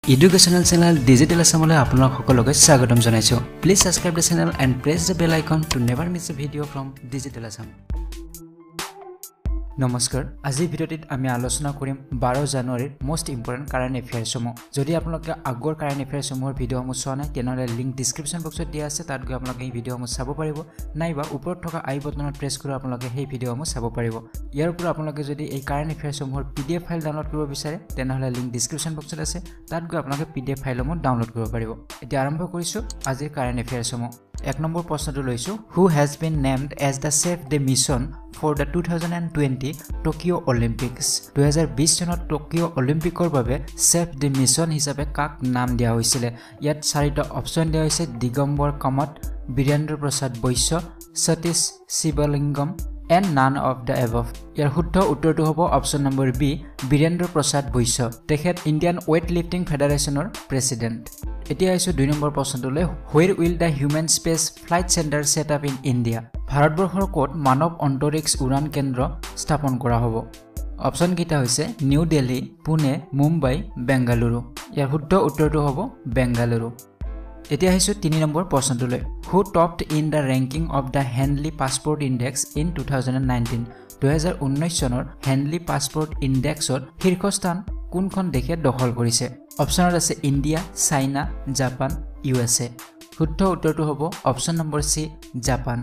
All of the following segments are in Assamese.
Educational channel D.el.ed Assamole আপোনাক সকলোকে স্বাগতম জনাইছো। Please subscribe the channel and press the bell icon to never miss a video from D.el.ed Assam. নমস্কাৰ আজি ভিডিওটিত আমি আলোচনা কৰিম 12 জানুৱাৰীৰ মোস্ট ইম্পৰ্টেন্ট কাৰেন্ট এফেয়াৰ্স সমূহ যদি আপোনালোকে আগৰ কাৰেন্ট এফেয়াৰ্স সমূহৰ ভিডিওসমূহ চোৱা নাই তেনহলে লিংক ডেসক্ৰিপচন বক্সত দিয়া আছে তাত গৈ আপোনালোকে এই ভিডিওসমূহ চাব পাৰিব নাইবা ওপৰত থকা আই বটনত প্ৰেছ কৰি আপোনালোকে এই ভিডিওসমূহ চাব পাৰিব ইয়াৰ উপৰি আপোনালোকে যদি এই কাৰেন্ট এফেয়াৰ্স সমূহৰ পিডিএফ ফাইল ডাউনলোড কৰিব বিচাৰে তেনহলে লিংক ডেসক্ৰিপচন বক্সত আছে তাত গৈ আপোনালোকে পিডিএফ ফাইলসমূহ ডাউনলোড কৰিব পাৰিব এতিয়া আৰম্ভ কৰিছো আজিৰ কাৰেন্ট এফেয়াৰ্স সমূহ এক নম্বৰ প্ৰশ্নটো লৈছো who has been named as the Save the Mission for the 2020 Tokyo Olympics 2020 চনত টকিঅ অলিম্পিকৰ বাবে Save the Mission হিচাপে কাক নাম দিয়া হৈছিল ইয়াত চাৰিটা অপচন দিয়া হৈছে দিগম্বৰ কামত বীৰেন্দ্ৰ প্ৰসাদ Baishya Satish শিৱলিংগম and none of the above ইয়াৰ শুদ্ধ উত্তৰটো হ'ব অপচন নম্বৰ বি বীৰেন্দ্ৰ প্ৰসাদ বৈশ্য তেখেত ইণ্ডিয়ান ওয়েট লিফটিং ফেডাৰেচনৰ প্ৰেসিডেন্ট এতিয়া আইছো 2 number প্ৰশ্নটোলৈ where will the human space flight center set up in India ভাৰতবৰ্ষৰ কোট মানৱ অন্তৰিক্ষ উড়ান কেন্দ্ৰ স্থাপন কৰা হ'ব অপচন কিটা হৈছে নিউ দিল্লী পুনে মুম্বাই বেংগালুৰু ইয়াৰ শুদ্ধ উত্তৰটো হ'ব বেংগালুৰু এতিয়া আইছো 3 number প্ৰশ্নটোলৈ who topped in the ranking of the Henley Passport Index in 2019 2019 চনৰ হেনলি পাসপোৰ্ট ইনডেক্সত শীৰ্ষস্থান কোনখন দেশে দখল কৰিছে অপচনত আছে ইন্ডিয়া চাইনা জাপান ইউএসএ শুদ্ধ উত্তৰটো হ'ব অপচন নম্বৰ সি জাপান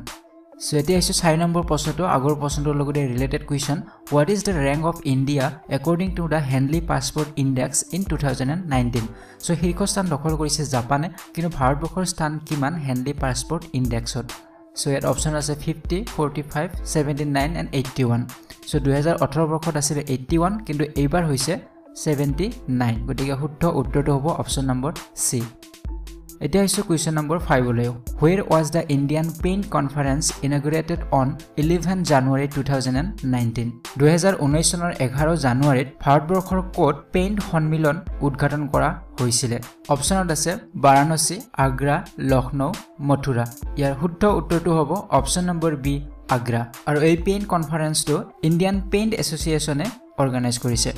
সো এতিয়া আছে 4 নম্বৰ প্ৰশ্নটো আগৰ প্ৰশ্নটোৰ লগতে related question what is the rank of India according to the Henley Passport Index in 2019 so শীৰ্ষস্থান দখল কৰিছে জাপানে কিন্তু ভাৰতবৰ্ষৰ স্থান কিমান হেনলি পাসপোর্ট ইনডেক্সত সো ইয়াত অপচন আছে 50 45 79 and 81 সো 2018 বৰ্ষত আছিল 81 কিন্তু এইবাৰ হৈছে 79 গতিকে শুদ্ধ উত্তৰটো হ'ব অপচন নম্বৰ সি এতিয়া হৈছে কোৱেশ্চন নম্বৰ 5 লৈ where was the Indian Paint Conference inaugurated on 11 January 2019 2019 চনৰ 11 জানুৱাৰীত ভাৰতবৰ্ষৰ কোট পেইণ্ট সন্মিলন উদ্ঘাটন কৰা হৈছিল অপচনত আছে বাৰাণসী আগ্ৰা লখনৌ মথুৰা ইয়াৰ শুদ্ধ উত্তৰটো হ'ব অপচন নম্বৰ বি আগ্ৰা আৰু এই পেইণ্ট কনফাৰেন্সটো ইণ্ডিয়ান পেইণ্ট এছ'চিয়েশ্যনে অৰ্গানাইজ কৰিছে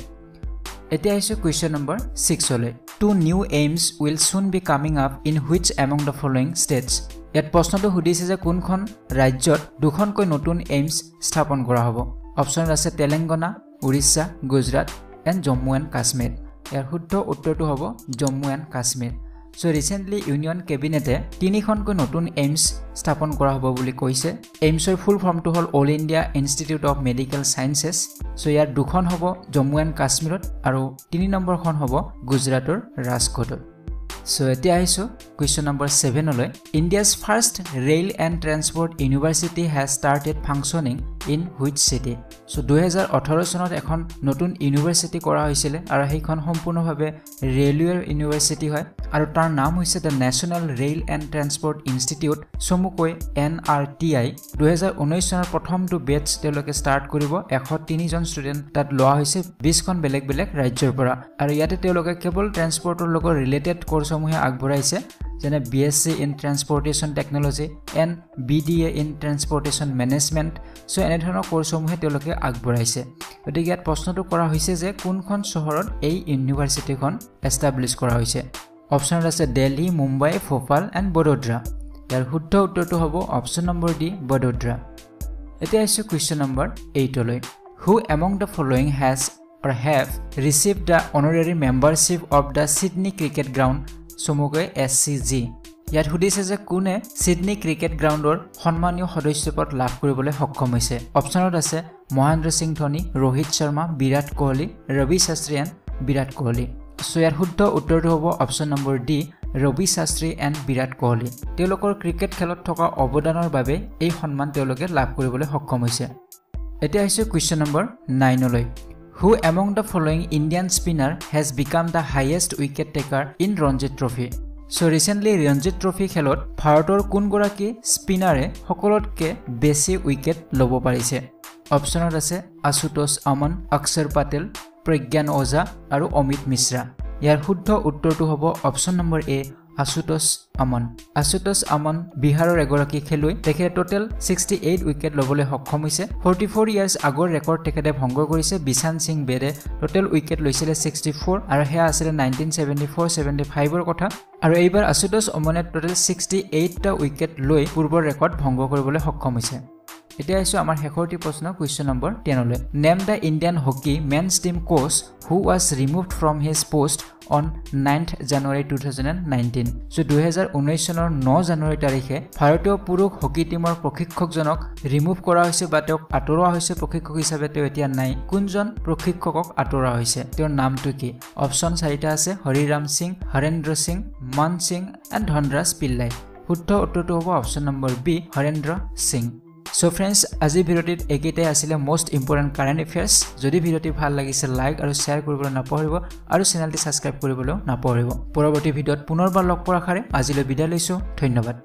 এতিয়া আহিছো কোৱেশ্চন নম্বৰ 6 লৈ two new aims will soon be coming up in which among the following states ইয়াত প্ৰশ্নটো সুধিছে যে কোনখন ৰাজ্যত দুখনকৈ নতুন এইমছ স্থাপন কৰা হ'ব অপচন আছে তেলেংগানা উৰিষ্যা গুজৰাট এণ্ড জম্মু এণ্ড কাশ্মীৰ ইয়াৰ শুদ্ধ উত্তৰটো হ'ব Jammu and Kashmir so recently union কেবিনেটে তিনিখনকৈ নতুন এইমছ স্থাপন কৰা হ'ব বুলি কৈছে এইমছৰ ফুল ফৰ্মটো হ'ল All India Institute of Medical Sciences so ইয়াৰ দুখন হ'ব জম্মু এণ্ড কাশ্মীৰত আৰু 3 নম্বৰখন হ'ব গুজৰাটৰ ৰাজকোটত সো এতিয়া আহিছো কোৱেশ্চন নম্বৰ 7 লৈ India's first rail and transport university has started functioning in which city so 2018 চনত এখন নতুন ইউনিভাৰ্চিটি কৰা হৈছিল আৰু সেইখন সম্পূৰ্ণভাৱে ৰেলৱেৰ ইউনিভাৰ্চিটি হয় আৰু তাৰ নাম হৈছে the national rail and transport institute চমুকৈ NRTI 2019 চনৰ প্ৰথমটো বেটচ তেওঁলোকে ষ্টাৰ্ট কৰিব 103 জন ষ্টুডেণ্ট তাত লোৱা হৈছে 20 খন বেলেগ বেলেগ ৰাজ্যৰ পৰা আৰু ইয়াতে তেওঁলোকে কেৱল ট্ৰান্সপোৰ্টৰ লগত ৰিলেটেড কোৰ্ছসমূহে আগবঢ়াইছে যেনে BSc in Transportation Technology and BDA in Transportation Management so এনে ধৰণৰ কোৰ্ছসমূহে তেওঁলোকে আগবঢ়াইছে গতিকে ইয়াত প্ৰশ্নটো কৰা হৈছে যে কোনখন চহৰত এই ইউনিভাৰ্চিটিখন এষ্টাব্লিছ কৰা হৈছে অপচন আছে দিল্লী মুম্বাই ভোপাল এণ্ড বডোদৰা ইয়াৰ শুদ্ধ উত্তৰটো হ'ব অপচন নম্বৰ ডি বডোদৰা এতিয়া আহিছো কোৱেশ্চন নম্বৰ 8 লৈ who among the following has or have received the honorary membership of the Sydney Cricket Ground চমুকৈ SCG ইয়াত সুধিছে যে কোনে সিডনী ক্ৰিকেট গ্ৰাউণ্ডৰ সন্মানীয় সদস্যপদ লাভ কৰিবলৈ সক্ষম হৈছে অপচনত আছে মহেন্দ্ৰ সিং ধোনী ৰোহিত শৰ্মা বিৰাট কোহলি ৰবি শাস্ত্ৰী এণ্ড বিৰাট কোহলি সো ইয়াৰ শুদ্ধ উত্তৰটো হ'ব option number D Ravi Shastri and Virat Kohli তেওঁলোকৰ ক্ৰিকেট খেলত থকা অৱদানৰ বাবে এই সন্মান তেওঁলোকে লাভ কৰিবলৈ সক্ষম হৈছে এতিয়া আহিছে কোৱেশ্চন নম্বৰ 9 লৈ Who among the following Indian spinner has become the highest wicket taker in Ranji Trophy? So recently Ranji Trophy খেলত ভাৰতৰ কোন গৰাকী স্পিনাৰে সকলোতকৈ বেছি উইকেট ল'ব পাৰিছে অপচনত আছে আশুতোষ আমন অক্ষৰ পাটেল প্ৰজ্ঞান ওজা আৰু অমিত মিশ্ৰা ইয়াৰ শুদ্ধ উত্তৰটো হ'ব অপচন নম্বৰ এ আশুতোষ আমন বিহাৰৰ এগৰাকী খেলুৱৈ তেখেতে টোটেল 68 উইকেট লবলৈ সক্ষম হৈছে 44 ইয়াৰ্স আগৰ ৰেকৰ্ড তেখেতে ভংগ কৰিছে বিশান সিং বেদে টোটেল উইকেট লৈছিল 64 আৰু হেয়া আছিল 1974-75 ৰ কথা আৰু এইবাৰ আশুতোষ আমনে টোটেল 68 টা উইকেট লৈ পূৰ্বৰ ৰেকৰ্ড ভংগ কৰিবলৈ সক্ষম হৈছে এতিয়া আইছো আমাৰ শেষৰটি প্ৰশ্ন কোৱেশ্চন নম্বৰ 10 লৈ name the Indian hockey men's team coach who was removed from his post on 9th January 2019 so 2019 চনৰ 9 জানুৱাৰী তাৰিখে ভাৰতীয় পুৰুষ হকি টিমৰ প্ৰশিক্ষকজনক ৰিমুভ কৰা হৈছে বা তেওঁক আঁতৰোৱা হৈছে প্ৰশিক্ষক হিচাপে তেওঁ এতিয়া নাই কোনজন প্ৰশিক্ষকক আঁতৰোৱা হৈছে তেওঁৰ নামটো কি অপচন 4টা আছে হৰিৰাম সিং হৰেন্দ্ৰ সিং মান সিং এণ্ড ধনৰাজ পিল্লাই শুদ্ধ উত্তৰটো হ'ব option number B Harendra Singh So friends, আজি ভিডিওটিত একেটাই আছিল most important current affairs যদি ভিডিওটি ভাল লাগিছে লাইক আৰু শেয়াৰ কৰিবলৈ নাপাহৰিব আৰু চেনেলটি সাবস্ক্ৰাইব কৰিবলৈ নাপাহৰিব পৰৱৰ্তী ভিডিওত পুনৰবাৰ লগ পোৱাৰ আশাৰে আজিলৈ বিদায় লৈছো ধন্যবাদ